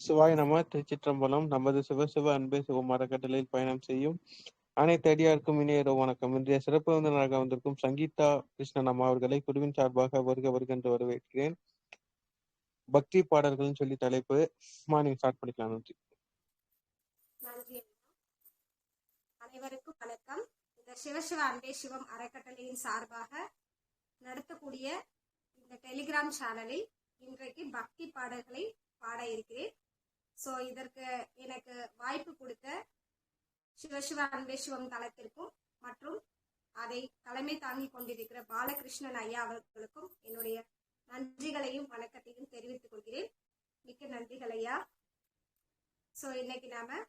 சிவாய நம. திருச்சிற்றம்பலம். நமது சிவசிவ அன்பே சிவம் அறக்கட்டளையில் பயணம் செய்யும் அனைத்து அடியாருக்கும் இனிய இரவு வணக்கம். இன்றைய சிறப்பு விருந்தினராக வந்திருக்கும் சங்கீதா கிருஷ்ணன் அம்மா அவர்களை குழுவின் சார்பாக வருக என்று வரவேற்கிறேன். பக்தி பாடல்கள்னு சொல்லி தலைப்பு. நீங்க ஸ்டார்ட் பண்ணிக்கலாம். நன்றி. அனைவருக்கும் வணக்கம். இந்த சிவசிவ அன்பே சிவம் அறக்கட்டளையின் சார்பாக நடத்தக்கூடிய இந்த டெலிகிராம் சேனலில் இன்றைக்கு பக்தி பாடல்களை பாட இருக்கிறேன். ஸோ இதற்கு எனக்கு வாய்ப்பு கொடுத்த சிவசிவ அன்பே சிவம் தளத்திற்கும் மற்றும் அதை தலைமை தாங்கி கொண்டிருக்கிற பாலகிருஷ்ணன் ஐயா அவர்களுக்கும் என்னுடைய நன்றிகளையும் வணக்கத்தையும் தெரிவித்துக் கொள்கிறேன். மிக்க நன்றிகள் ஐயா. ஸோ இன்னைக்கு நாம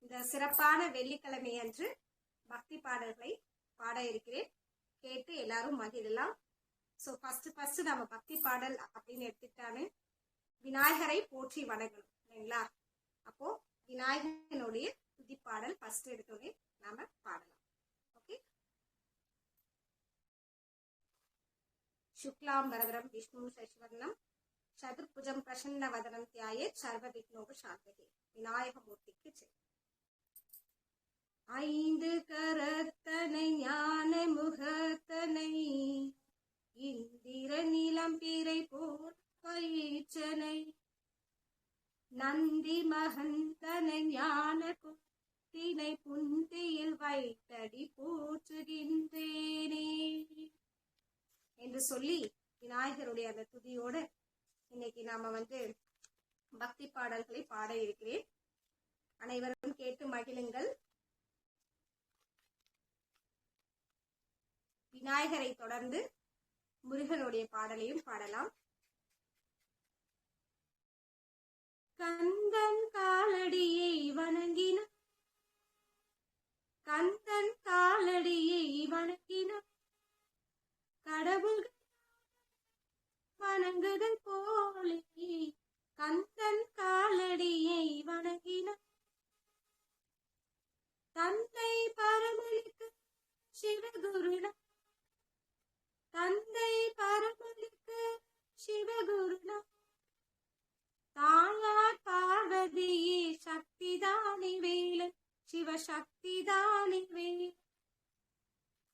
இந்த சிறப்பான வெள்ளிக்கிழமை அன்று பக்தி பாடல்களை பாட இருக்கிறேன். கேட்டு எல்லாரும் மகிழலாம். ஸோ ஃபர்ஸ்ட் நம்ம பக்தி பாடல் அப்படின்னு எடுத்துட்டானு விநாயகரை போற்றி வணங்கணும் இல்லைங்களா? அப்போ விநாயகனுடைய துதி பாடல் ஃபர்ஸ்ட் எடுத்தோடனே நாம பாடலாம். ஓகே. சுக்லாம் வரதரம் விஷ்ணு சசிவர்ணம் சதுர்புஜம் பிரசன்ன வதனம் தியாயே சர்வ விக்னோப சாந்தகே. விநாயகமூர்த்திக்கு ஜெய். ஐந்து கரத்தனை ஞான முகத்தனை இந்திர நிலம் பிறை போர் பயிற்சனை நந்தி மகந்தனை ஞான குத்தினை புந்தியில் வைத்தடி போற்றுகின்றேனே என்று சொல்லி விநாயகருடைய அந்த துதியோட இன்னைக்கு நாம பக்தி பாடல்களை பாட இருக்கிறேன். அனைவரும் கேட்டு மகிழுங்கள். விநாயகரை தொடர்ந்து முருகனுடைய பாடலையும் பாடலாம். கந்தன் காலடியை வணங்கின கந்தன் காலடியை வணங்கின கடவுள் வணங்குதல் போலே கந்தன் காலடியை வணங்கின தந்தை பரமளிக்கு சிவகுருனா தந்தை பரமளிக்கு சிவகுருனா தாயார் பார்வதியே சக்திதானி வேலு சிவசக்திதானி வேலு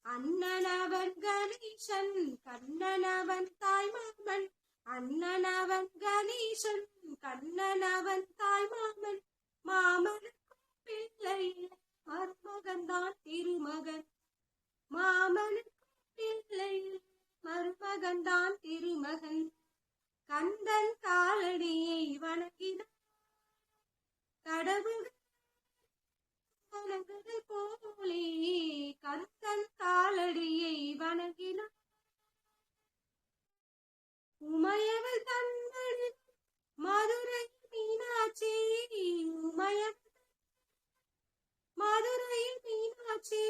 அண்ணனவன் கணேசன் கண்ணனவன் தாய்மாமன் அண்ணனவன் கணேசன் கண்ணனவன் தாய்மாமன் மாமனுக்கும் பிள்ளை மருமகன்தான் திருமகன் மாமனுக்கும் பிள்ளை மருமகன்தான் திருமகன் கந்தன் காலடியை வணங்கின கடவுள் வணங்குது போலே கந்தன் காலடியை வணங்கின உமையவள் தந்தடு மதுரை மீனாட்சி மதுரை மீனாட்சி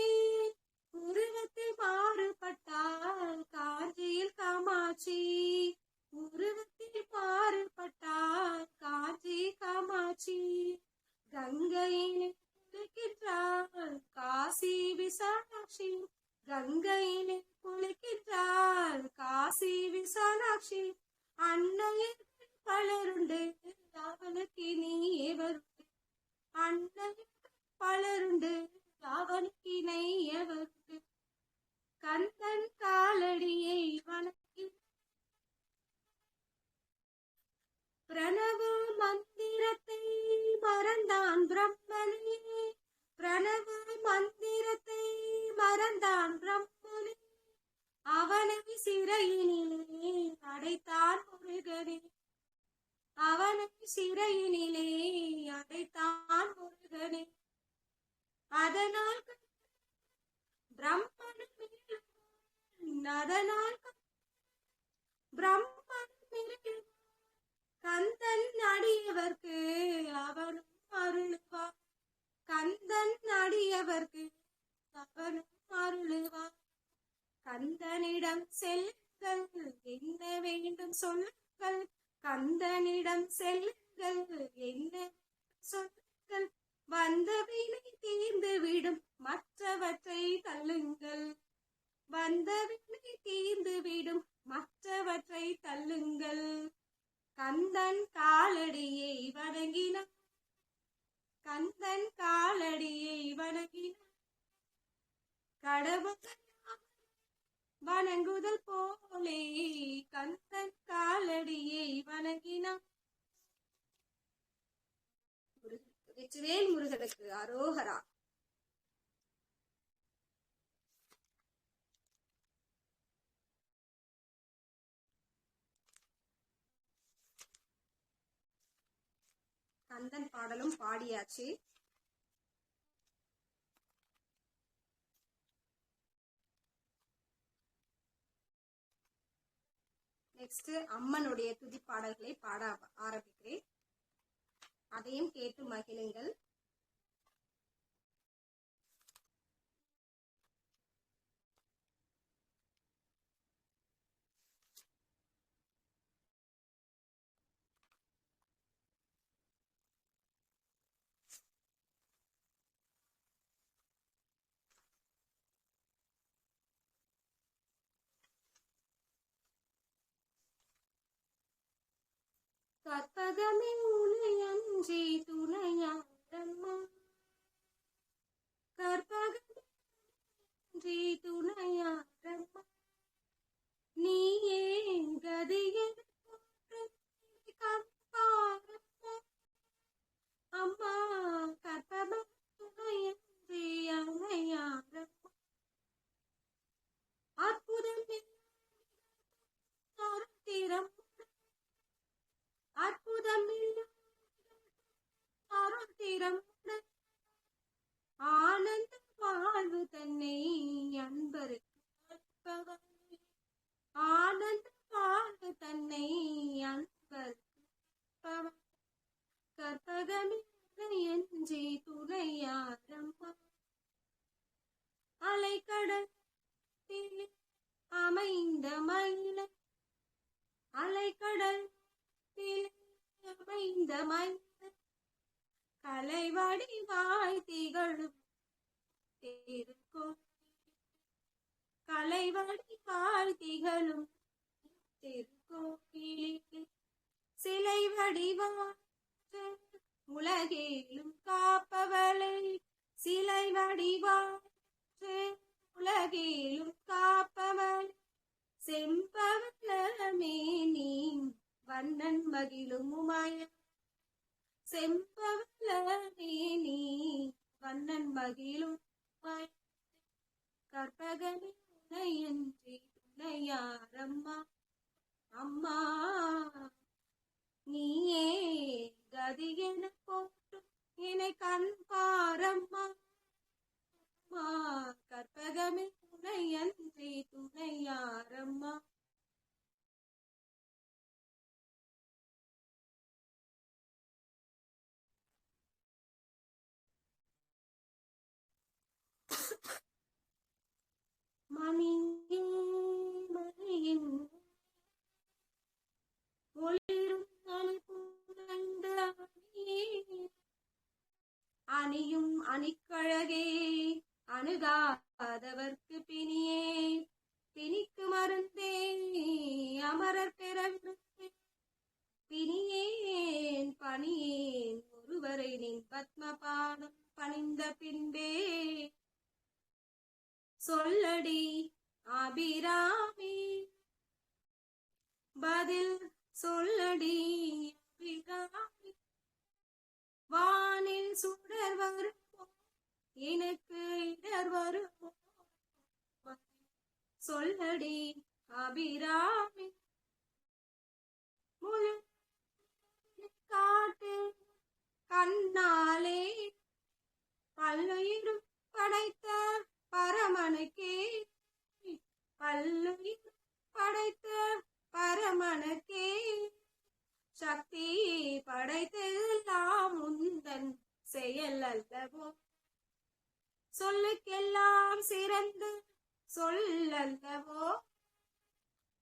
உருவத்தில் மாறுபட்டால் காஞ்சியில் காமாட்சி உருவத்தில் மாறுபட்டால் காஞ்சி காமாட்சி கங்கையிலே குளிக்கின்றாள் காசி விசாலாட்சி கங்கையிலே குளிக்கின்றாள் காசி விசாலாட்சி அன்னையில் பலருண்டு அவனுக்கு நீயே வருண்டு அன்னையில் பலருண்டு அவனுக்கு நெய்ய வருண்டு கந்தன் காலடியை வணங்கி பிரணவ மந்திரத்தை மறந்தான் பிரம்மனே பிரணவ மந்திரத்தை மறந்தான் பிரம்மனே அவனை சிறையினிலே அடைத்தான் முருகனே அவனை சிறையினிலே அடைத்தான் முருகனே அதனால் பிரம்மன் அதனால் பிரம்மன் கந்தன் அடியவர்க்கு அவனும் அருளுவார் கந்தன் அடியவர்க்கு அவனும் அருளுவார் கந்தனிடம் செல்லுங்கள் என்ன வேண்டும் சொல்லுங்கள் கந்தனிடம் செல்லுங்கள் என்ன சொல்லுங்கள் வந்த வினை தீர்ந்து விடும் மற்றவற்றை தள்ளுங்கள் வந்த வினை தீர்ந்து விடும் மற்றவற்றை தள்ளுங்கள் கந்தன் காலடியை வணங்கினார் கடவுள் வணங்குதல் போலே கந்தன் காலடியை வணங்கினான். வெற்றிவேல் முருகனுக்கு அரோகரா. கந்தன் பாடலும் பாடியாச்சு. நெக்ஸ்ட் அம்மனுடைய துதிப்பாடல்களை பாட ஆரம்பிக்கிறேன். அதையும் கேட்டு மகிழுங்கள். கற்பகமே உனை அன்றி துணையாரம்மா, கற்பகமே அன்றி துணையாரம்மா, நீயே கதியது கற்பாரம்மா, அம்மா கற்பகமே துணையன்றி அணையாரம்மா, அற்புதமே அருத்திரம் அற்புதம் அருத்திரம் ஆனந்த வாழ்வு தன்னை அன்பருக்கு ஆனந்த வாழ்வு தன்னை அன்பருக்கு கற்பகமே என்றே துணையாரம்மா, அலைக்கடல் அமைந்த மயில அலைக்கடல் அமைந்த மயில கலைவாடி வாய் திகழும் திருக்கோவில், கலைவாடி வாய் திகழும் திருக்கோவிலுக்கு சிலை வடிவாற்று உலகேலும் காப்பவளை, சிலை வடிவாற்று உலகேலும் காப்பவள் செம்பவளமே நீ வண்ணன் மகிழும் உமாய, செம்பவளமே நீ வண்ணன் மகிழும் உமாய, கற்பகமே உனையன்றி துணையாரம்மா, அம்மா நீயே கதி என போட்டு என்னை கண் பாரம்மா, அம்மா கற்பகமே உனையன்றி துணையாரம்மா. மணியே மணியின் ஒளிரும் அணியும் அணிக்கழகே அணுகாதவர்க்கு பிணியே, பிணிக்கு மருந்தே அமரர் பிறந்து பிணியேன் பணியேன் ஒருவரை நின் பத்மபாதம் பணிந்த பின்பே, சொல்லடி அபிராமி பதில் சொல்லடி அபிராமி, வானில் சுடர் வருமோ எனக்கு இடர் வருமோ, சொல்லடி அபிராமி, முழு காட்டு கண்ணாலே பல்லுயிரும் படைத்த பரமனுக்கே, பல்லுயிர் படைத்த பரமனுக்கே, சக்தி படைத்தெல்லாம் உந்தன் செயல் அல்லவோ, சொல்லுக்கெல்லாம் சிறந்த சொல்லல்லவோ,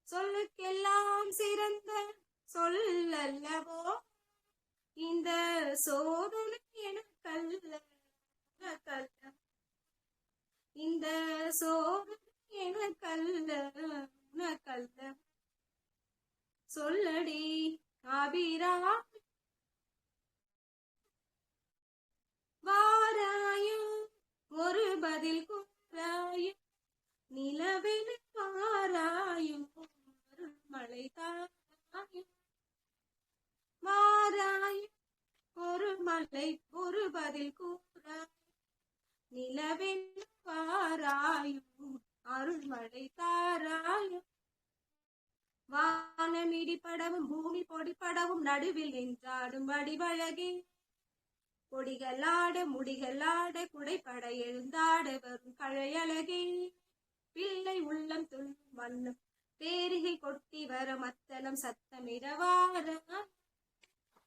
சொல்லுக்கெல்லாம் சிறந்த சொல்லல்லவோ, இந்த சோதனை எனக்கல்ல உனக்கல்ல, இந்த சோதனை எனக்கல்ல உனக்கல்ல, சொல்லடி அபிராமி, வாராய ஒரு பதில் கூறாய, மலை ஒரு பதில் கூறாய். நிலவென்று வாராயும் அருள்மழை தாராயும். வானம் இடிபடவும் பூமி பொடிப்படவும் நடுவில் நின்றாடும் வடிவழகே. கொடிகளாட முடிகளாட குடைப்பட எழுந்தாட வரும் கழையழகே. பிள்ளை உள்ளம் துள்ளும் வண்ணம் பேரிகை கொட்டி வர மத்தளம் சத்தமிடவார.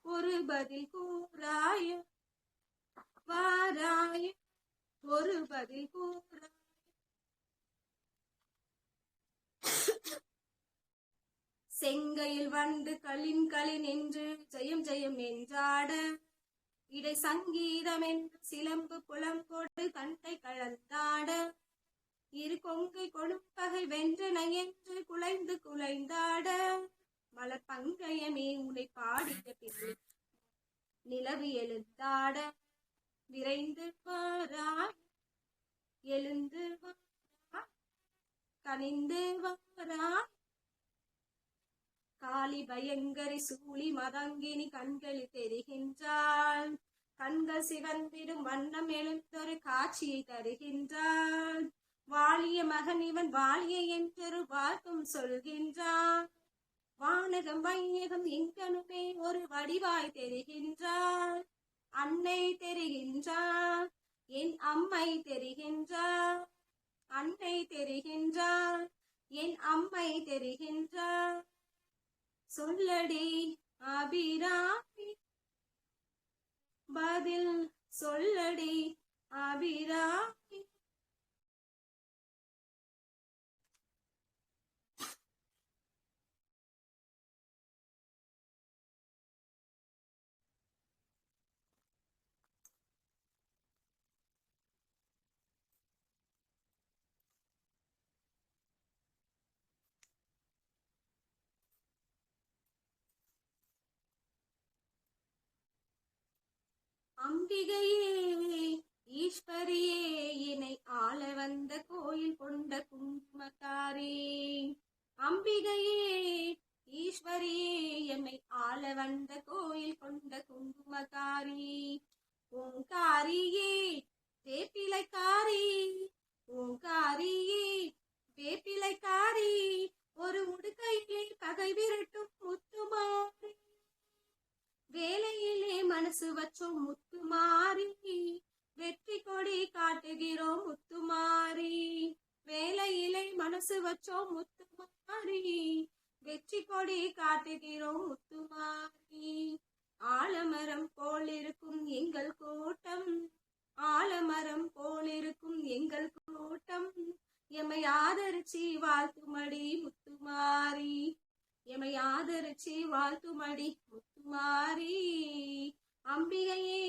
ஒரு பதில் கூறாய வாராய ஒரு பதில் கூறாய. செங்கையில் வந்து களின் களின் என்று ஜெயம் ஜெயம் என்றாட. இடை சங்கீதம் என்று சிலம்பு புலங்கொடு கண்டை கலந்தாட. இரு கொங்கை கொடுப்பகை வென்றன என்று குலைந்து குலைந்தாட. மலர் பங்கயமே உன்னை பாடிய பிள்ளை நிலவு எழுந்தாட. விரைந்து வாராய் எழுந்து வாராய் கனிந்து வாராய். காளி பயங்கரி சூழி மதங்கினி கண்களில் தெரிகின்றாள். கண்கள் சிவந்திடும் வண்ணம் எழுந்தொரு காட்சியை தருகின்றாள். வாழிய மகன் இவன் வாழிய என்றொரு வார்க்கும் சொல்கின்றான். வானகம் வையகம் எங்கனுமே ஒரு வடிவாய் தெரிகின்றாள். அன்னை தெரிகின்றாள் என் அம்மை தெரிகின்றாள். அன்னை தெரிகின்றாள் என் அம்மை தெரிகின்றாள். சொல்லடி அபிராமி பதில் சொல்லடி அபிராமி. அம்பிகையே ஈஸ்வரியே என்னை ஆள வந்த கோயில் கொண்ட குங்குமக்காரே. அம்பிகையே ஈஸ்வரியே என்னை ஆள வந்த கோயில் கொண்ட குங்குமக்காரி. ஓங்காரியே வேப்பிலைக்காரி. ஓங்காரியே வேப்பிலைக்காரி. ஒரு உடுக்கையிலே பகை விரட்டும் முத்துமாரி. வேலையிலே மனசு வச்சோம் முத்துமாரி. வெற்றி கொடி காட்டுகிறோம் முத்துமாரி. வேலையிலே மனசு வச்சோம் முத்துமாரி. வெற்றி கொடி காட்டுகிறோம் முத்துமாரி. ஆலமரம் போல் இருக்கும் எங்கள் கூட்டம். ஆலமரம் போல் இருக்கும் எங்கள் கூட்டம். எம்மை ஆதரிச்சு வாழ்த்துமடி முத்துமாரி. எமை ஆதரிச்சு வாழ்த்துமடி முத்துமாரி. அம்பிகையே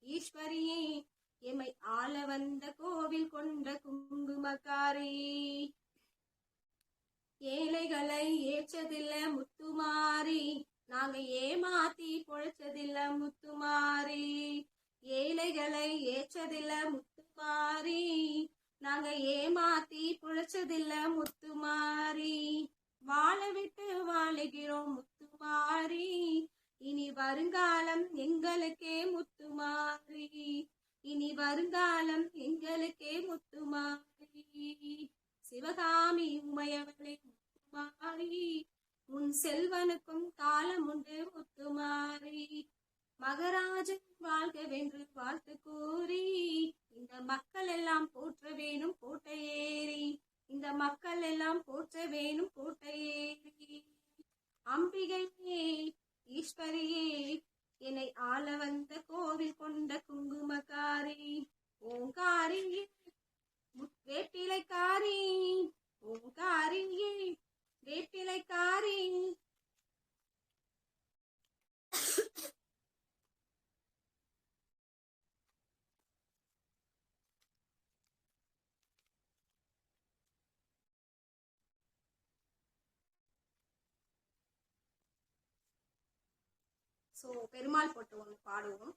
ஈஸ்வரியே எமை ஆள வந்த கோவில் கொண்ட குங்குமக்காரி. ஏழைகளை ஏற்றதில்ல முத்துமாரி. நாங்க ஏமாத்தி பொழைச்சதில்ல முத்துமாரி. ஏழைகளை ஏற்றதில்ல முத்துமாரி. நாங்க ஏமாத்தி பொழைச்சதில்ல முத்துமாரி. வாழ விட்டு வாழுகிறோம் முத்துமாரி. இனி வருங்காலம் எங்களுக்கே முத்துமாரி. இனி வருங்காலம் எங்களுக்கே முத்துமாரி. சிவகாமி உமையவளே முத்துமாரி. உன் செல்வனுக்கும் காலம் உண்டு முத்துமாரி. மகராஜன் வாழ்கவென்று வாழ்த்து கூறி இந்த மக்கள் எல்லாம் போற்ற வேணும் கோட்டையேறி. இந்த மக்கள் எல்லாம் போற்ற வேணும் கோட்டையேறி. அம்பிகையே ஈஸ்வரியே என்னை ஆள வந்த கோவில் கொண்ட குங்குமக்காரி. ஓங்காரியே வேப்பிலைக்காரி. ஓங்காரியே வேப்பிலைக்காரி. பெருமாள் போட்டு ஒண்ணு பாடுவோம்.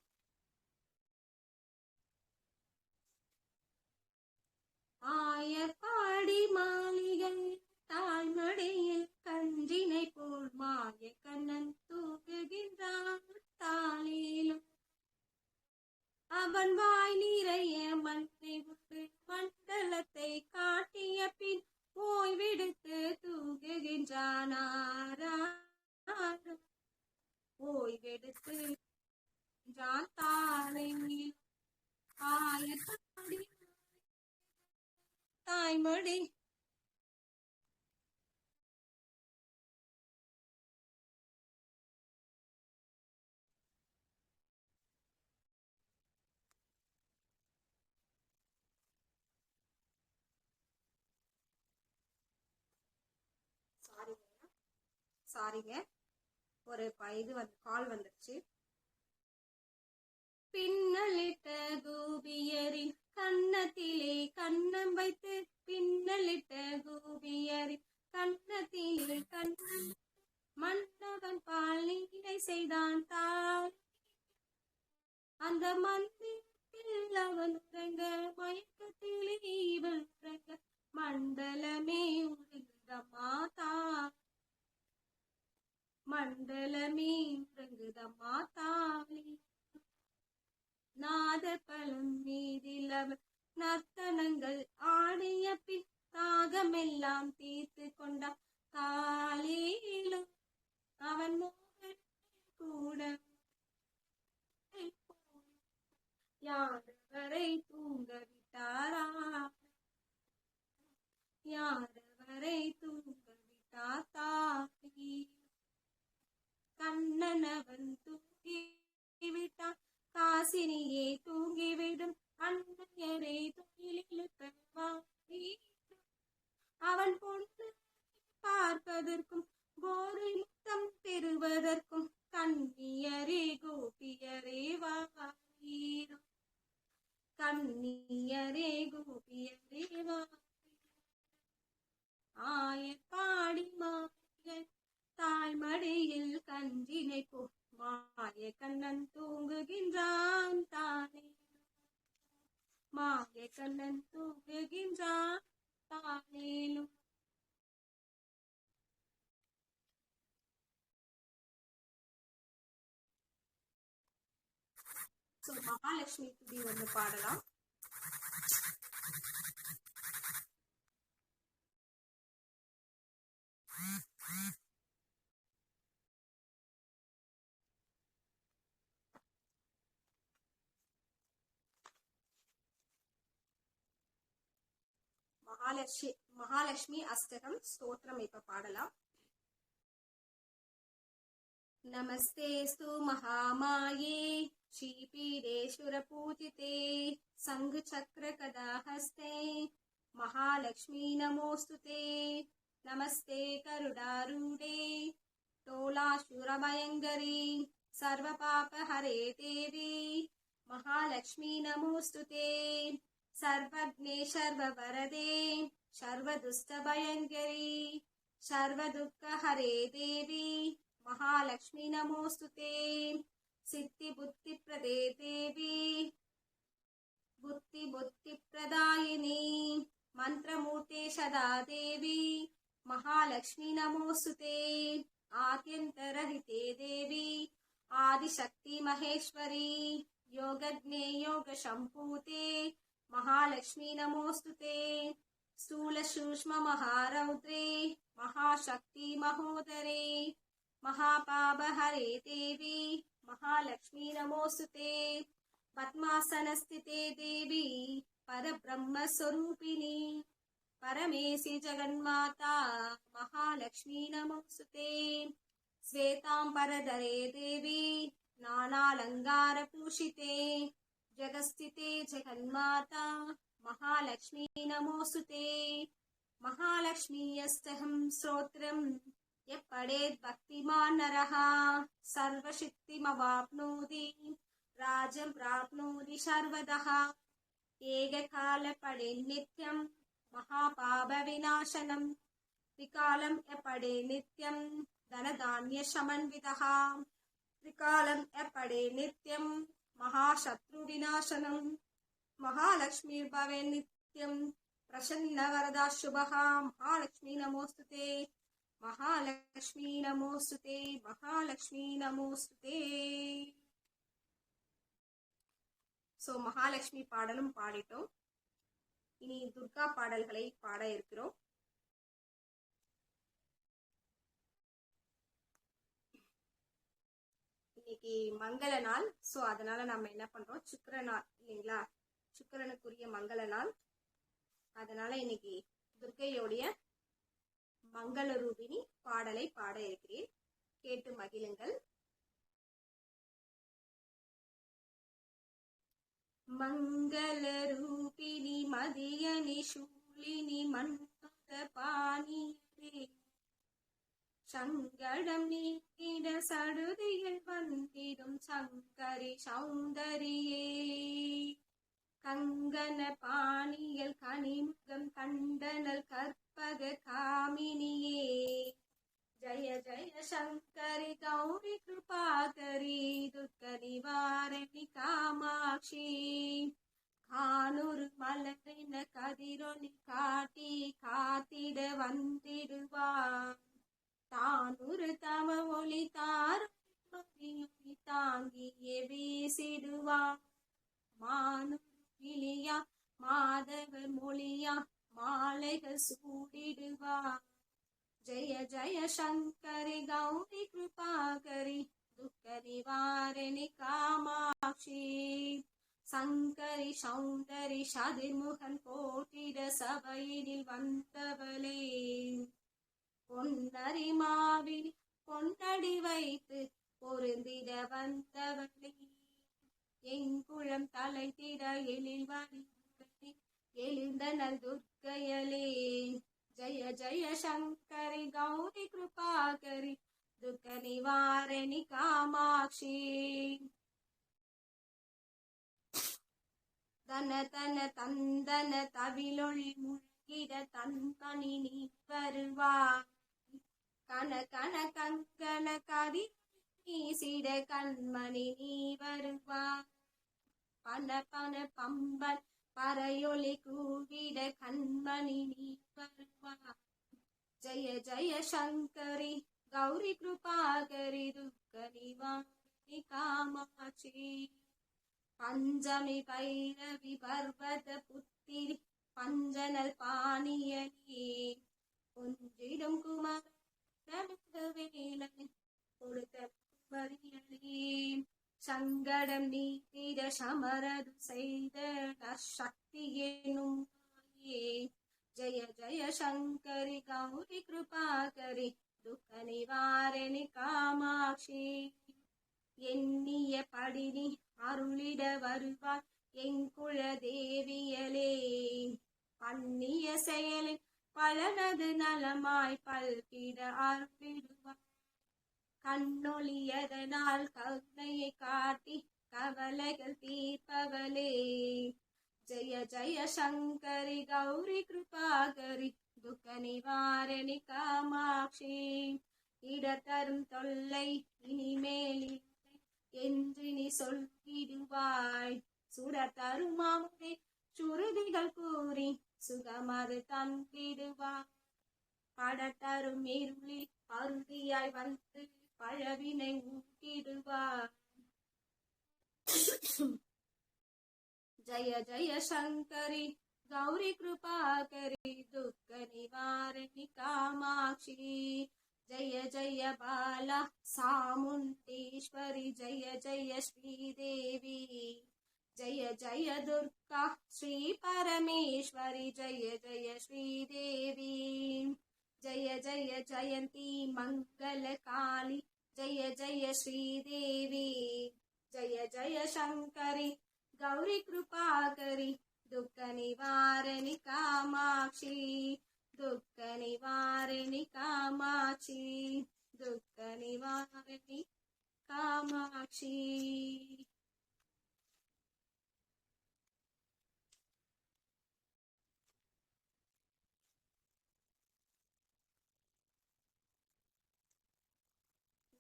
ஆயப்பாடி மாளிகை தாய்மடியில் கன்றினை போல் மாய கண்ணன் தூக்குகின்றான் தாளிலும். தாய்மொழி சாரிங்க ஒரு இது கால் வந்துருச்சு. பின்னலிட்ட கூபியரின் கன்னத்திலே கண்ணம் வைத்து, பின்னலிட்ட கூபியரின் கன்னத்திலே கண்ணம், மன்னவன் பால் நீரை செய்தான் தாய். அந்த மந்திரத்தில் அவன் உறங்க, மயக்கத்திலே இவள் உறங்க, மண்டலமே உறங்குதம்மா தாய், மண்டலமே உறங்குதம்மா தாய். நாத பலம் மீதில் அவன் நர்த்தனங்கள் ஆடிய பின், தாகமெல்லாம் தீர்த்து கொண்டான் காலேலும் அவன் மோகன் கூட. யாரவரை தூங்க விட்டாரா, யாரவரை தூங்க விட்டார் தாய். கண்ணனவன் தூங்கி விட்டான், காசினியே தூங்கிவிடும், அன்னையரை தொழிலில் அவன் பொண்ணு பார்ப்பதற்கும் கோரி முத்தம் பெறுவதற்கும், கண்ணியரே கோபியரே வாரீரம், கண்ணியரே கோபியரே வாரீரம். ஆயப்பாடி மாயன் தாய்மடியில் கஞ்சினை போ, மாய கண்ணன் தூங்குகின்றான் தானே, மாய கண்ணன் தூங்குகின்றான் தானேலும். மகாலட்சுமி துதி ஒன்று பாடலாம். மகாலட்சுமி அஷ்டகம் ஸ்தோத்திரம் இப்ப பாடலாம். நமஸ்தேஸ்து மகாமாயே ஸ்ரீபீடேஸ்வர பூஜிதே சங்கு சக்கர கதாஹஸ்தே மகாலட்சுமி நமோஸ்துதே. நமஸ்தே கருடாரூடே டோலாசுரபயங்கரி சர்வ பாப ஹரே தேவி மகாலட்சுமி நமோஸ்துதே. सर्वज्ञे सर्ववरदे सर्वदुष्टभयङ्करी सर्वदुःखहरे देवी महालक्ष्मी नमोस्तुते. सिद्धिबुद्धिप्रदे देवी बुद्धिप्रदायिनी मन्त्रमूर्ते सदा देवी महालक्ष्मी नमोस्तुते. आद्यन्तरहिते देवी आदिशक्ति महेश्वरी योगज्ञे योगसम्पूते महालक्ष्मी नमोस्तुते. स्थूल सूक्ष्म महारौद्रे महाशक्ति महोदरे महापाप हरे देवी महालक्ष्मी नमोस्तुते. पद्मासन स्थिते देवी परब्रह्म स्वरूपिणी परमेशि जगन्माता महालक्ष्मी नमोस्तुते. श्वेतांबरधरे देवी नानालंकार पूषिते जगस्थिते जगन्माता महालक्ष्मी नमोस्तुते. महालक्ष्मी अष्टकं स्तोत्रम् यः पठेत् भक्तिमान् नरः सर्वसिद्धिमवाप्नोति राज्यं प्राप्नोति सर्वतः. एककाले पठेत् नित्यं महापापविनाशनं त्रिकालं यः पठेत् नित्यं धनधान्यसमन्वितः. त्रिकालं यः पठेत् नित्यं महाशत्रुविनाशनम् महालक्ष्मी भवे नित्यं प्रसन्नवरदा शुभः. महालक्ष्मी नमोस्तुते महालक्ष्मी नमोस्तुते महालक्ष्मी नमोस्तुते. சோ மகாலட்சுமி பாடலும் பாடிட்டோம். இனி துர்கா பாடல்களை பாட இருக்கிறோம். இன்னைக்கு மங்கள நாள். ஸோ அதனால நம்ம என்ன பண்றோம், சுக்கிர நாள் இல்லைங்களா, சுக்கிரனுக்குரிய மங்கள நாள். அதனால இன்னைக்கு துர்க்கையோடைய மங்கள ரூபிணி பாடலை பாட இருக்கிறேன், கேட்டு மகிழுங்கள். மங்கள ரூபிணி மதியனி சூலினி மன்மத பாணியரே, சங்கடம் நீக்கிட சடுதியில் வந்திடும் சங்கரி சௌந்தரியே, கங்கன பாணியல் கனிமுகம் கண்டனல் கற்பக காமினியே, ஜய ஜய சங்கரி கௌரி கிருபாகரி துர்க நிவாரணி காமாட்சி, கானூர் மலரின கதிரொளி காட்டி காத்திட வந்திடுவான், தானூறு தவ ஒளி தாருமொழி தாங்கியே வீசிடுவான், மானூர் விழியா மாதவர் மொழியா மாலைகள் சூடிடுவான், ஜய ஜய சங்கரி கௌரி கிருபாகரி துக்க நிவாரணி காமாட்சி, சங்கரி சௌந்தரி சதிர்முகன் போட்டிட சபையினில் வந்தவளே, பொன்னரி மாவில் பொன்னடி வைத்து பொருந்திட வந்தவளே, எங்குளம் தலைத்திட எழில் வழி எழுந்தனல் துர்க்கையலே, ஜய ஜய சங்கரி கௌரி கிருபாகரி துக்க நிவாரணி காமாட்சி, தன தன தந்தன தவிலொளி முழங்கிட தன்பணி நீ வருவாய், கன கன கங்கன கதி வீசிட கண்மணி நீ வருவாய், பன பன பம்பன் பறையொலி கூவிட கண்மணி நீ வருவாய், ஜய ஜய சங்கரி கௌரி கிருபாகரி துக்க நிவாரணி காமாட்சி, பஞ்சமி பைரவி பர்வத புத்திரி பஞ்சனல் பாணியனே, கொஞ்சிடும் குமர வேலன் கொடுத்த குமரியனே, சங்கடம் நீத்திட சமரது செய்த நற்சக்தியேனும் தாயே, ஜய ஜய சங்கரி கௌரி கிருபாகரி துக்க நிவாரணி காமாட்சி, எண்ணிய படினி அருளிட வருவார் எங்குள தேவியலே, பண்ணிய செயலில் பலனது நலமாய் பல்கிட அருளிடுவார், கண்ணொளியதனால் கருணையை காட்டி கவலைகள் தீர்ப்பவளே, ஜய ஜய சங்கரி கௌரி கிருபாகரி துக்க நிவாரணி காமாட்சி, இடத்தரும் தொல்லை இனிமேல் என்று நீ சொல்லிடுவாய், சுடத்தருமாமுதே சுருதிகள் கூறி சுகமது தந்திடுவாய், படத்தரும் இருளில் அருதியாய் வந்து பழவினை ஊட்டிடுவார், ஜய ஜய சங்கரி கௌரி கிருபாகரி துக்க நிவாரணி காமாட்சி, ஜய ஜய பாலா சாமுண்டீஸ்வரி ஜய ஜய ஸ்ரீதேவி, ஜய ஜய துர்கா ஸ்ரீ பரமேஸ்வரி ஜய ஜய ஸ்ரீதேவி, ஜய ஜய ஜயந்தி மங்கள காளி ஜய ஜய ஸ்ரீதேவி, ஜய ஜய சங்கரி கௌரி கிருபாகரி துக்க நிவாரணி காமாட்சி, துக்க நிவாரணி காமாட்சி, துக்க நிவாரணி காமாட்சி.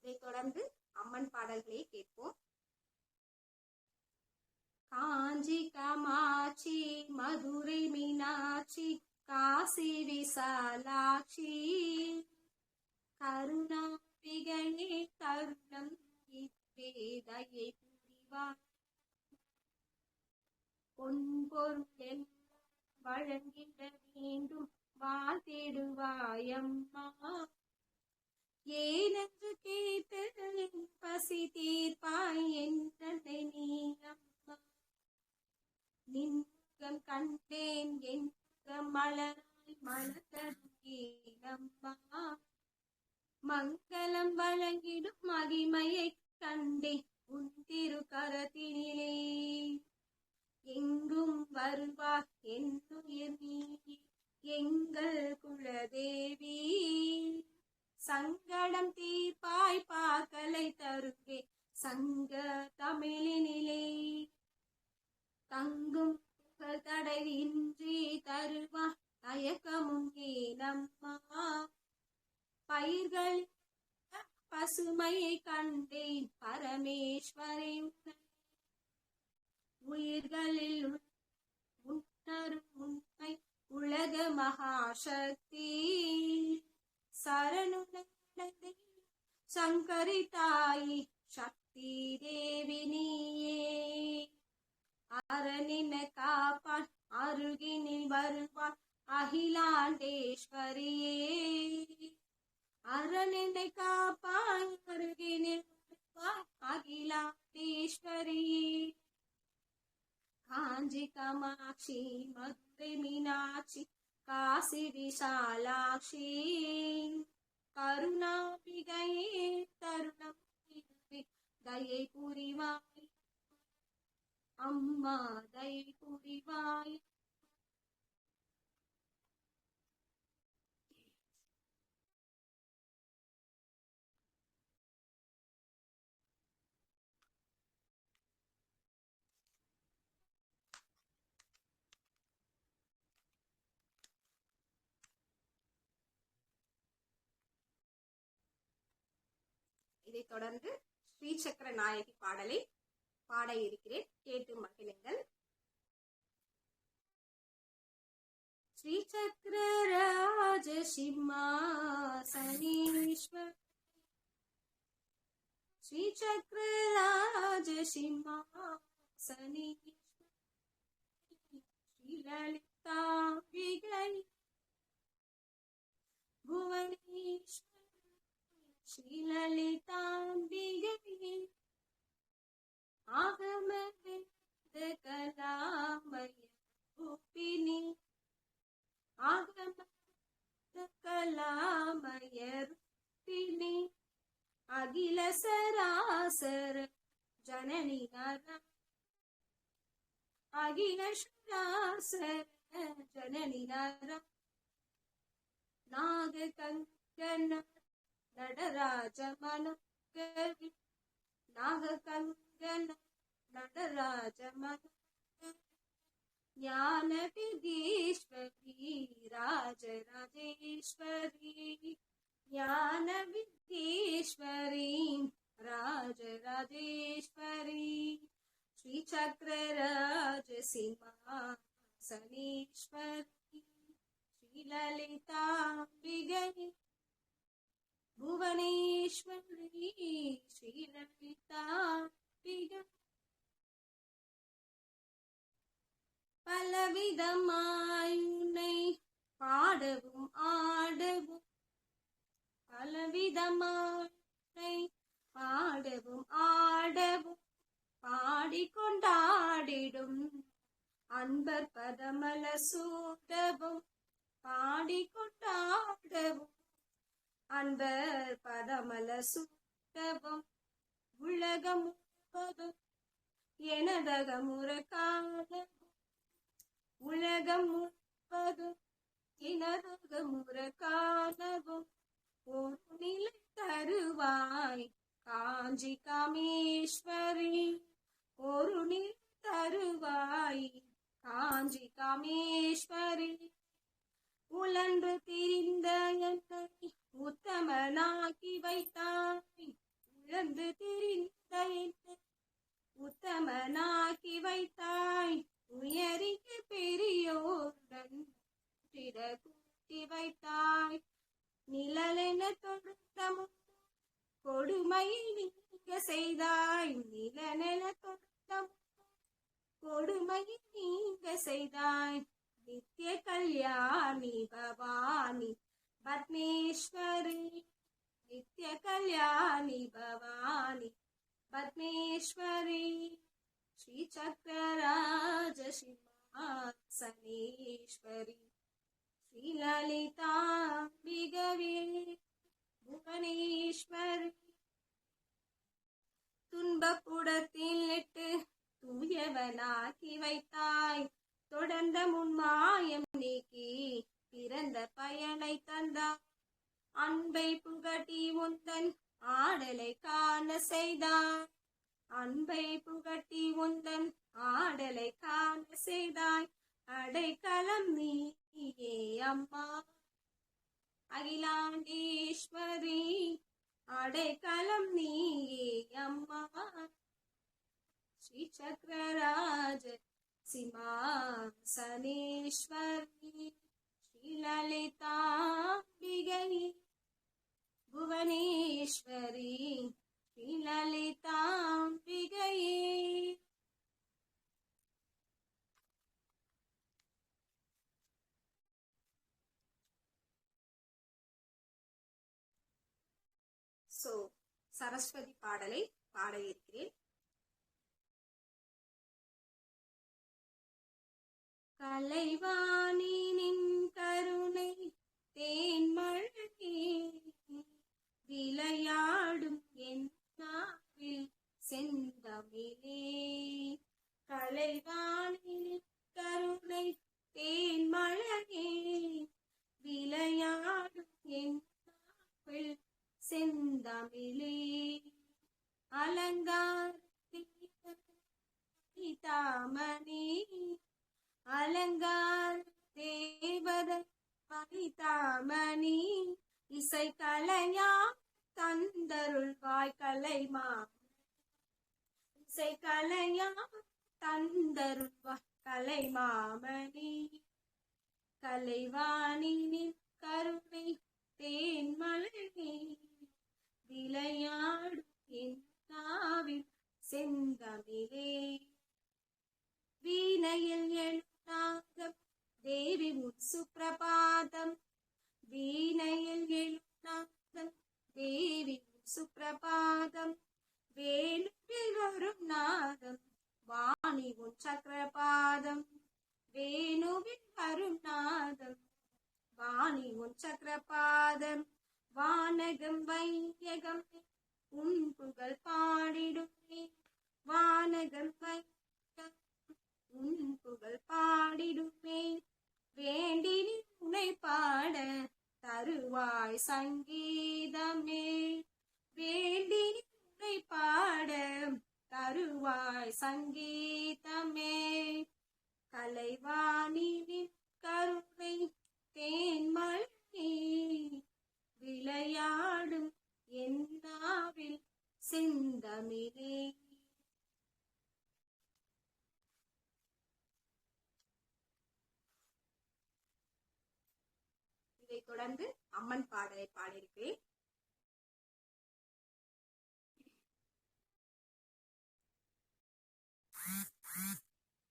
இதை தொடர்ந்து அம்மன் பாடல்களை கேட்போம். காஞ்சி காமாட்சி மதுரை மீனாட்சி காசி விசாலாட்சி, கருணாம்பிகையே கருணம் இவ்வேதையை புரிவார், பொன்பொருள் வழங்கிட வேண்டும் வாழ்த்திடுவாயம்மா, ஏனென்று கேட்டு என் பசி தீர்ப்பாய் என்றனை நீ அம்மா. நின்கம் கண்டேன் என் மலராய் மலர்ந்தேனம்மா. மங்களம் வழங்கிடும் மகிமையை கண்டேன் உன் திருக்கரத்தினிலே. எங்கும் வருவார் என்னுயிர் நீ எங்கள் குலதேவி. சங்கடம் தீர்ப்பாய் பாக்கலை தருவே சங்க தமிழினிலே. தங்கும் புகழ் தடையின்றி தருவார் தயக்கமும் ஏனம்மா. பயிர்கள் பசுமையை கண்டேன் பரமேஸ்வரி. உயிர்களில் உணரும் உண்மை உலக மகாசக்தி. சரணு சங்கரி தாயி சக்தி தேவி நீயே. அரணின காப்பான் அருகினில் வருவான் அகிலாண்டேஸ்வரியே. அரணினை காப்பான் அருகினில் வருவான் அகிலாண்டேஸ்வரியே. காஞ்சி காமாட்சி மதுரை மீனாட்சி காசி விசாலாட்சி. கருணாம்பிகையே தருணம் தயை புரிவாய் அம்மா, தயை புரிவாய். இதைத் தொடர்ந்து ஸ்ரீசக்கர நாயகி பாடலை பாட இருக்கிறேன், கேட்டு மகிழுங்கள். ஸ்ரீசக்கர ராஜ சிம்மாசனீஸ்வர். ஸ்ரீசக்கர ராஜ சிம்மாசனீஸ்வர். ஸ்ரீலலிதாம்பிகை புவனேஸ்வர். ஸ்ரீலலிதாம்பிகை ஆகம வேத கலாமய ரூபிணி. ஆகம கலாமய ரூபிணி. அகில சராசர ஜனனி நரம். அகில சராசர ஜனனி நரம். நாக கங்கன நடராஜ மனோகரி. நாக கங்கன நடராஜ மனோகரி. ஞான வித்யேஸ்வரி ராஜராஜேஸ்வரி. ஞான வித்யேஸ்வரி ராஜராஜேஸ்வரி. ஸ்ரீசக்கர ராஜ சிம்மாசனீஸ்வரி. ஸ்ரீலலிதாம்பிகை புவனேஸ்வரி. ஸ்ரீலலிதாம்பிகை. பலவிதமாய் உன்னை பாடவும் ஆடவும். பலவிதமாய் உன்னை பாடவும் ஆடவும். பாடிக்கொண்டாடிடும் அன்பர் பதமல சூடவும். பாடிக்கொண்டாடவும் அன்பர் பதமல சூடவும். உலகம் முழுவதும் எனதகமுற காணவும். உலகம் முழுவதும் எனதகமுற காணவும். ஒரு நிலை தருவாய் காஞ்சி காமேஸ்வரி. ஒரு நிலை தருவாய் காஞ்சி காமேஸ்வரி. உழன்று திரிந்த என்னை உத்தமனாக்கி வைத்தாய். உழன்று திரிந்த என்னை உத்தமனாக்கி வைத்தாய். உயரிய பெரியோருடன் கூட்டி வைத்தாய். நிழலென தொடுத்தமும் கொடுமையை நீங்க செய்தாய். நிழலென தொடுத்தமும் கொடுமையை நீங்க செய்தாய். நித்திய கல்யாணி பவானி பத்மேஸ்வரி. நித்ய கல்யாணி பவானி பத்மேஸ்வரி ஸ்ரீ சக்கரராஜ சிம்மாசனேஸ்வரி ஸ்ரீ லலிதாம்பிகவே புவனேஸ்வரி துன்பப்புடத்தில் இட்டு தூயவனாக்கி வைத்தாய் தொடர்ந்த முன்மாயம் நீக்கி பிறந்த பயனை தந்தாய் அன்பை புகட்டி உந்தன் ஆடலை காண செய்தாய் அன்பை புகட்டி உந்தன் ஆடலை காண செய்தாய் அடைக்கலம் நீயே அம்மா அகிலாண்டேஸ்வரி அடைக்கலம் நீயே அம்மா ஸ்ரீ சக்கரராஜ சிம்மாசனேஸ்வரி ஸ்ரீ லலிதாம்பிகை புவனேஸ்வரி ஸ்ரீ லலிதாம்பிகை. சரஸ்வதி பாடலை பாட இருக்கிறேன். கலைவாணினின் கருணை தேன்மழகே விளையாடும் என் நாவில் செந்தமிழே. கலைவாணினின் கருணை தேன்மழகே விளையாடும் என் நாவில் செந்தமிழே. அலங்கார தாமணி அலங்கார தேவத மணிதாமணி இசை கலையா தந்தருள்வாய் கலைமா இசை கலையா தந்தருள்வாய் கலைமாமணி. கலைவாணினின் கருணை தேன்மழகே விளையாடும் என் நாவில் செந்தமிழே. வீணையில் எழுநாதம் தேவி முன் சுப்பிரபாதம் வீணையில் எழுநாதம் தேவி முன் சுப்பிரபாதம் வேணுவில் வரும் நாதம் வாணி உன் சக்கரபாதம் வேணுவில் வரும் நாதம் வாணி உன் சக்கரபாதம். வானகம் வையகம் உன் புகழ் பாடிடுமே வானகம் வையகம் உன் புகழ் பாடிடுமே. வேண்டி உனை பாட தருவாய் சங்கீதமே வேண்டி உனை பாட தருவாய் சங்கீதமே. கலைவாணினின் கருணை தேன்மழகே விளையாடும் என் நாவில் செந்தமிழே. இதை தொடர்ந்து அம்மன் பாடலை பாடியிருக்கிறேன்.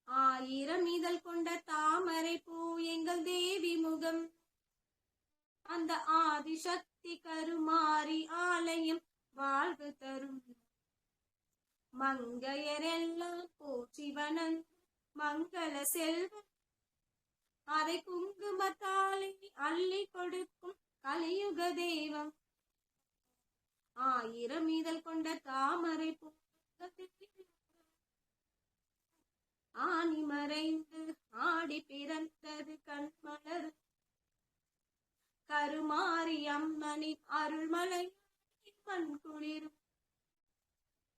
ஆயிரம் இதழ் கொண்ட தாமரை பூ எங்கள் தேவி முகம் அந்த ஆதிசக்தி கருமாரி ஆலயம் வாழ்வு தரும். மங்கையரெல்லாம் போற்றி வணங் மங்கள செல்வம் அதை குங்குமத்தாலே அள்ளி கொடுக்கும் கலியுக தெய்வம். ஆயிரம் இதழ் கொண்ட தாமரை பூ ஆணி மறைந்து ஆடி பிறந்தது கண்மலர் கருமாரி அம்மனின் அருள்மலை மண் குளிரும்.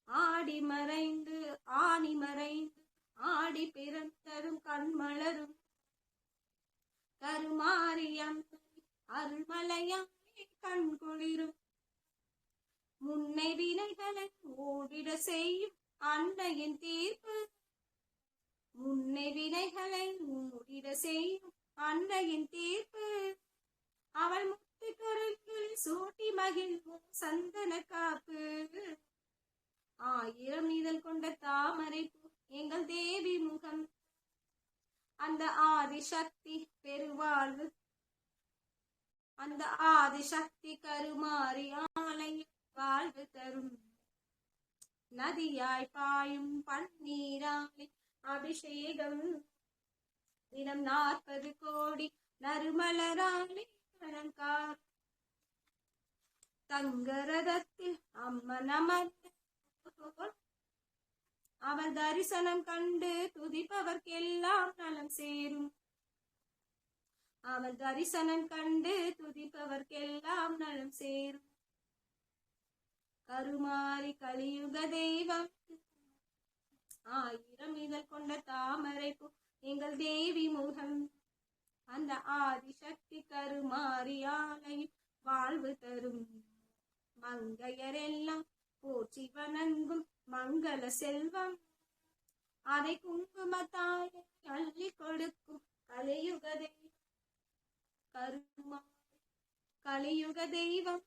ஆடி மறைந்து ஆணி மறைந்து ஆடி பிறந்ததும் கண்மலரும் கருமாரி அம்மனின் அருள்மலையாய் கண் குளிரும். முன்னை வினைகளை ஓடிட செய்யும் அன்னையின் தீர்ப்பு முன்னை வினைகளை ஓடிட செய்யும் அன்னையின் தீர்ப்பு. அவள் முத்து கருத்தில் சூட்டி மகிழ்வும் சந்தன காப்பு. ஆயிரம் இதழ் கொண்ட தாமரை எங்கள் தேவி முகம் அந்த ஆதிசக்தி பெருவாழ்வு அந்த ஆதிசக்தி கருமாறி ஆலயம் வாழ்வு தரும் நதியாய் பாயும் பன்னீராலே அபிஷேகம் தினம் 40 கோடி நறுமலராலே அலங்காரம் தங்கரதத்தில் அம்மன் அமர்ந்து அவர் தரிசனம் கண்டு துதிப்பவர்க்கெல்லாம் நலம் சேரும் அவர் தரிசனம் கண்டு துதிப்பவர்க்கெல்லாம் நலம் சேரும் கருமாறி கலியுக தெய்வம் 1000 இதழ் கொண்ட தாமரை பூ எங்கள் தேவி முகம் அந்த ஆதிசக்தி கருமாறி ஆலயம் வாழ்வு தரும் மங்கையரெல்லாம் போற்றி வணங்கும் மங்கள செல்வம் அதை குங்குமத்தாயை அள்ளி கொடுக்கும் கலியுக தெய்வம் கருமாறி கலியுக தெய்வம்.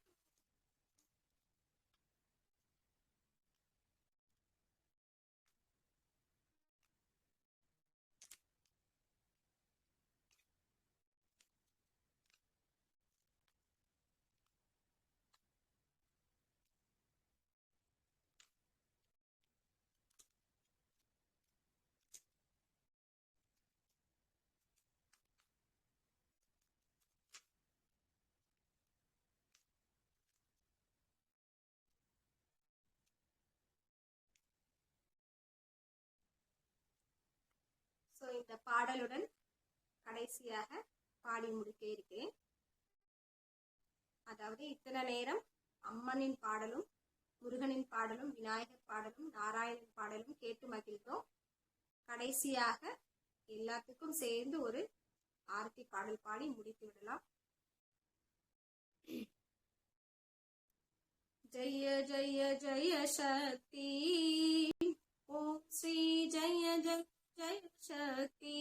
இந்த பாடலுடன் கடைசியாக பாடி முடிக்க இருக்கிறேன். அதாவது இத்தனை நேரம் அம்மனின் பாடலும் முருகனின் பாடலும் விநாயகர் பாடலும் நாராயணன் பாடலும் கேட்டு மகிழ்ந்தோம். கடைசியாக எல்லாத்துக்கும் சேர்ந்து ஒரு ஆரத்தி பாடல் பாடி முடித்து விடலாம். ஜெய ஜெய ஜெய சக்தி ஓம் ஸ்ரீ ஜெய ஜெய ஜெய சக்தி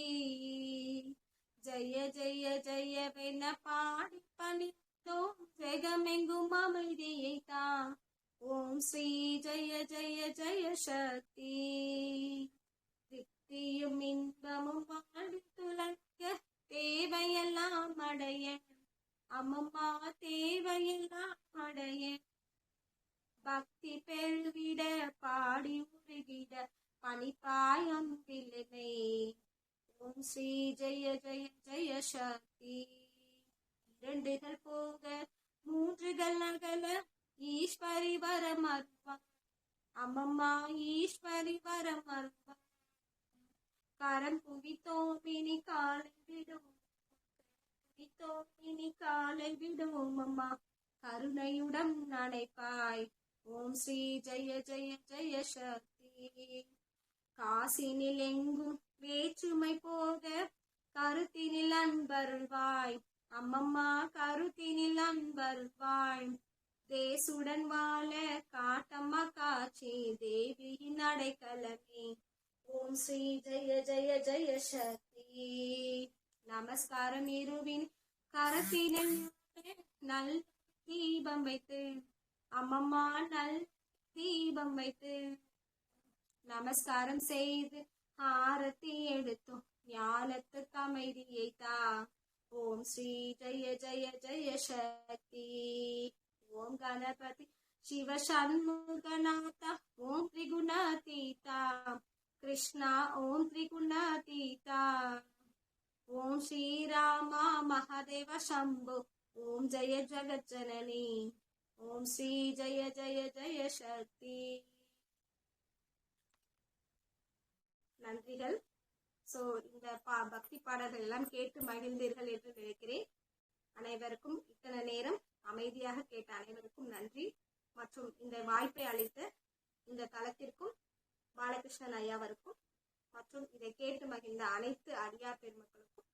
ஜெய ஜெய ஜெயவென பாடி பணித்தோம் ஜெகமெங்கும் அமைதியை தான். ஓம் ஸ்ரீ ஜெய ஜெய ஜெய சக்தி திருப்தியும் இன்பமும் வாழ்ந்து துலங்க தேவையெல்லாம் அடைய அம்மம்மா தேவையெல்லாம் அடைய பக்தி பெருவிட பாடி உருகிட பணிப்பாய் அம்பிலனை. ஓம் ஸ்ரீ ஜெய ஜெய ஜெய சக்தி 2கள் போக 3கள் நகல ஈஸ்வரி வரம் அருள்வார் அம்மம்மா ஈஸ்வரி வரம் அருள்வார். கரம் குவித்தோம் இனி காலை விடுவோம் குவித்தோம் இனி காலை விடுவோம் அம்மா கருணையுடன் நடைப்பாய். ஓம் ஸ்ரீ ஜெய ஜெய ஜெய சக்தி காசினில் எங்கும் வேற்றுமை போக கருத்தினில் அன்பருள்வாய் அம்மம்மா கருத்தினில் அன்பருள்வாய். தேசுடன் வாழ காட்டம்மா காட்சி தேவியின் அடைக்கலமே. ஓம் ஸ்ரீ ஜெய ஜெய ஜெய சக்தி. நமஸ்காரம் இருவின் கரத்தினில் நல் தீபம் வைத்து அம்மம்மா நல் தீபம் வைத்து நமஸ்காரம் செய்து ஆரத்தி எடுத்தோம் ஞானத்துக்கு அமைதியை தா. ஓம் ஸ்ரீ ஜெய ஜெய ஜெய சக்தி. ஓம் கணபதி சிவ சண்முகநாதா ஓம் திரிகுணாதீதா கிருஷ்ணா ஓம் திரிகுணாதீதா. ஓம் ஸ்ரீராமா மகாதேவ சம்பு ஓம் ஜெய ஜகஜனனி. ஓம் ஸ்ரீ ஜெய ஜெய ஜெய சக்தி. நன்றிகள். இந்த பக்தி பாடல்கள் எல்லாம் கேட்டு மகிழ்ந்தீர்கள் என்று நினைக்கிறேன். அனைவருக்கும் இத்தனை நேரம் அமைதியாக கேட்ட அனைவருக்கும் நன்றி. மற்றும் இந்த வாய்ப்பை அளித்த இந்த தளத்திற்கும் பாலகிருஷ்ணன் ஐயாவருக்கும் மற்றும் இதை கேட்டு மகிழ்ந்த அனைத்து அடியார் பெருமக்களுக்கும்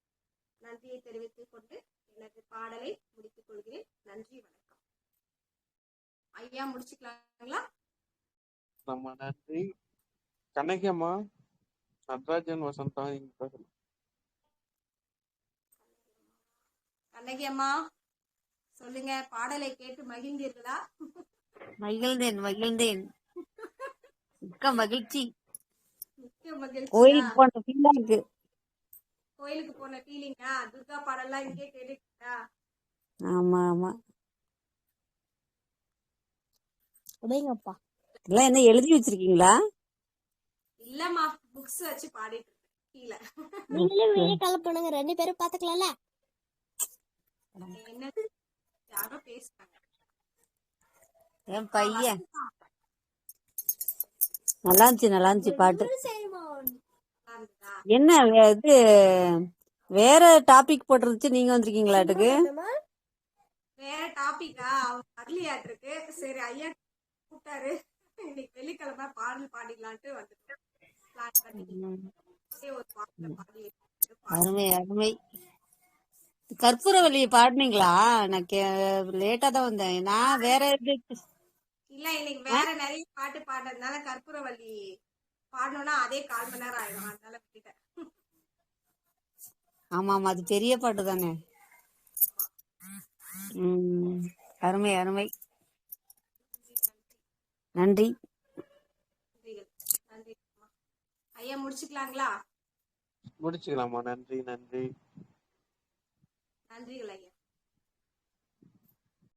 நன்றியை தெரிவித்துக் கொண்டு எனது பாடலை முடித்துக் கொள்கிறேன். நன்றி, வணக்கம். ஐயா முடிச்சுக்கலாங்களா? ரொம்ப நன்றி. கண்ணகியம்மா, நடராஜன் வசந்தா கண்ணகியம்மா சொல்லுங்க, பாடலை கேட்டு மகிழ்ந்தீர்களா? மகிழ்ந்தேன் மகிழ்ந்தேன், மிக்க மகிழ்ச்சி. மிக்க மகிழ்ச்சி. கோயிலுக்கு போன ஃபீலா இருக்கு. கோயிலுக்கு போன ஃபீலிங்கா? துர்கா பாடல்லாம் இங்கே கேட்டுட்டா? ஆமா ஆமா. உடையங்கப்பா. இதெல்லாம் என்ன எழுதி வச்சிருக்கீங்களா? இல்லம்மா, புக்ஸ் வச்சு பாடிட்டு இருக்கேன் கீழே. நீங்களே வீடியோ கால் பண்ணுங்க, 2 பேரும் பாத்துக்கலாம்ல. என்ன யாரோ பேசுறாங்க. என் பையன் நல்லா இருந்துச்சு பாட்டு. என்ன இது வேற டாபிக் போட்டுருந்துச்சு, நீங்க வந்திருக்கீங்களாட்டுக்கு? வேற டாபிக்கா? அவங்க வரலையாட்டு இருக்கு. சரி, ஐயா கூப்பிட்டாரு, இன்னைக்கு வெள்ளிக்கிழமை பாடல் பாடிடலான்ட்டு வந்துட்டோம். பிளான் பண்ணி ஒரு பாடல பாடி அருமை அருமை. கற்பூரவல்லி பாடுனீங்களா? எனக்கு லேட்டா தான் வந்தேன். நான் வேற இது இல்ல, இன்னைக்கு வேற நிறைய பாட்டு பாடுறதுனால கற்பூரவல்லி பாடணும்னா அதே 1/4 மணி நேரம் ஆயிடும், அதனால விட்டுட்டேன். ஆமா ஆமா, அது பெரிய பாட்டு தானே. அருமை அருமை. நன்றி. நன்றி. ஐயா முடிச்சுக்கலாங்களா? முடிச்சுக்கலாமா? நன்றி நன்றி நன்றிகள் ஐயா.